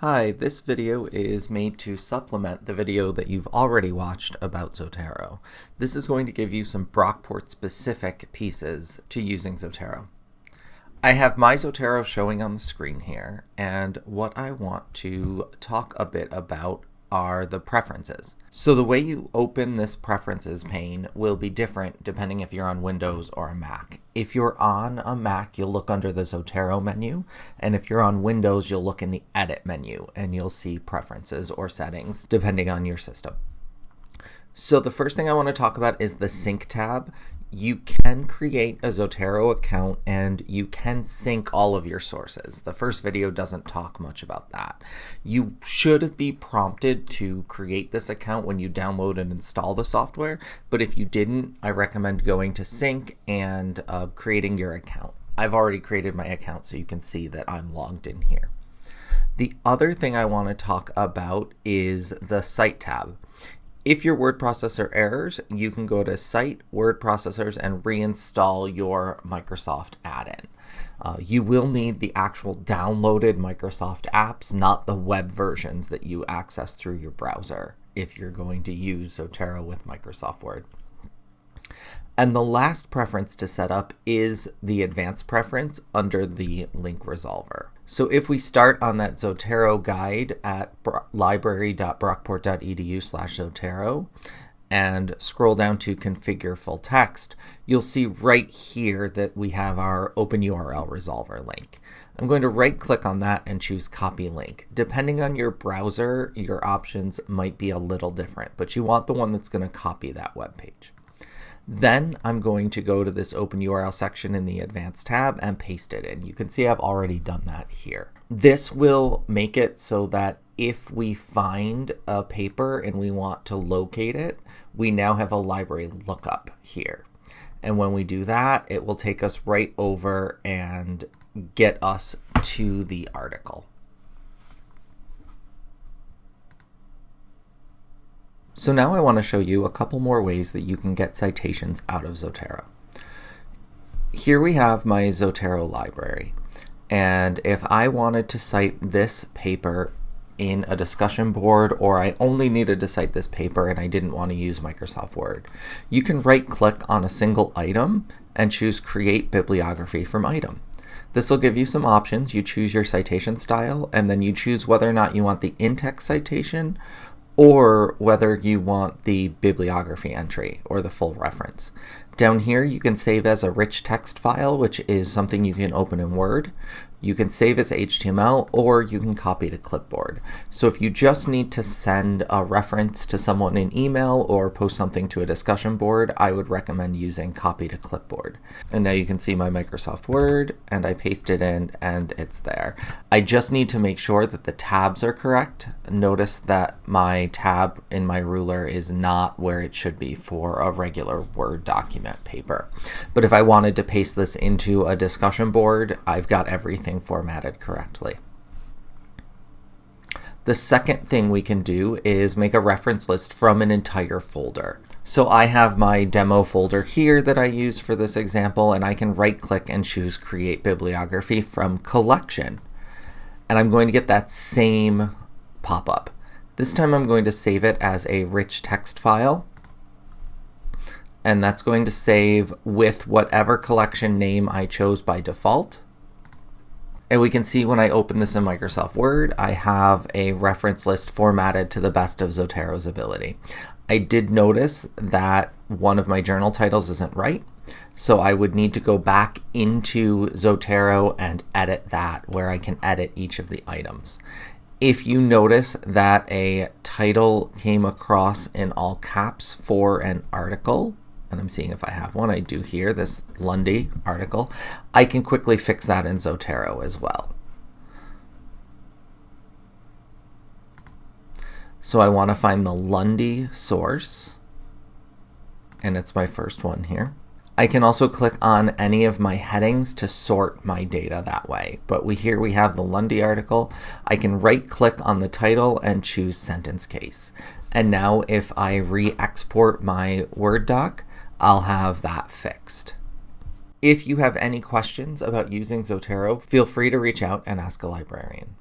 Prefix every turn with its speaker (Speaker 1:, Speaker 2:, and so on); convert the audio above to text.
Speaker 1: Hi, this video is made to supplement the video that you've already watched about Zotero. This is going to give you some Brockport specific pieces to using Zotero. I have my Zotero showing on the screen here, and what I want to talk a bit about are the preferences. So the way you open this preferences pane will be different depending if you're on Windows or a Mac. If you're on a Mac, you'll look under the Zotero menu, and if you're on Windows, you'll look in the Edit menu, and you'll see preferences or settings depending on your system. So the first thing I want to talk about is the Sync tab. You can create a Zotero account and you can sync all of your sources. The first video doesn't talk much about that. You should be prompted to create this account when you download and install the software, but if you didn't, I recommend going to Sync and creating your account. I've already created my account so you can see that I'm logged in here. The other thing I want to talk about is the Site tab. If your word processor errors, you can go to Site, Word Processors, and reinstall your Microsoft add-in. You will need the actual downloaded Microsoft apps, not the web versions that you access through your browser if you're going to use Zotero with Microsoft Word. And the last preference to set up is the advanced preference under the link resolver. So if we start on that Zotero guide at library.brockport.edu/Zotero and scroll down to configure full text, you'll see right here that we have our open URL resolver link. I'm going to right click on that and choose copy link. Depending on your browser, your options might be a little different, but you want the one that's going to copy that web page. Then I'm going to go to this open URL section in the advanced tab and paste it in. You can see I've already done that here. This will make it so that if we find a paper and we want to locate it, we now have a library lookup here. And when we do that, it will take us right over and get us to the article. So now I want to show you a couple more ways that you can get citations out of Zotero. Here we have my Zotero library, and if I wanted to cite this paper in a discussion board, or I only needed to cite this paper and I didn't want to use Microsoft Word, you can right-click on a single item and choose Create Bibliography from Item. This will give you some options. You choose your citation style, and then you choose whether or not you want the in-text citation or whether you want the bibliography entry or the full reference. Down here you can save as a rich text file, which is something you can open in Word. You can save as HTML, or you can copy to clipboard. So if you just need to send a reference to someone in email or post something to a discussion board, I would recommend using copy to clipboard. And now you can see my Microsoft Word, and I paste it in and it's there. I just need to make sure that the tabs are correct. Notice that my tab in my ruler is not where it should be for a regular Word document paper. But if I wanted to paste this into a discussion board, I've got everything formatted correctly. The second thing we can do is make a reference list from an entire folder. So I have my demo folder here that I use for this example, and I can right click and choose Create Bibliography from Collection. And I'm going to get that same pop-up. This time I'm going to save it as a rich text file, and that's going to save with whatever collection name I chose by default. And we can see when I open this in Microsoft Word, I have a reference list formatted to the best of Zotero's ability. I did notice that one of my journal titles isn't right, so I would need to go back into Zotero and edit that, where I can edit each of the items. If you notice that a title came across in all caps for an article, and I'm seeing if I have one, I do here, this Lundy article, I can quickly fix that in Zotero as well. So I want to find the Lundy source, and it's my first one here. I can also click on any of my headings to sort my data that way. But here we have the Lundy article. I can right click on the title and choose sentence case. And now if I re-export my Word doc, I'll have that fixed. If you have any questions about using Zotero, feel free to reach out and ask a librarian.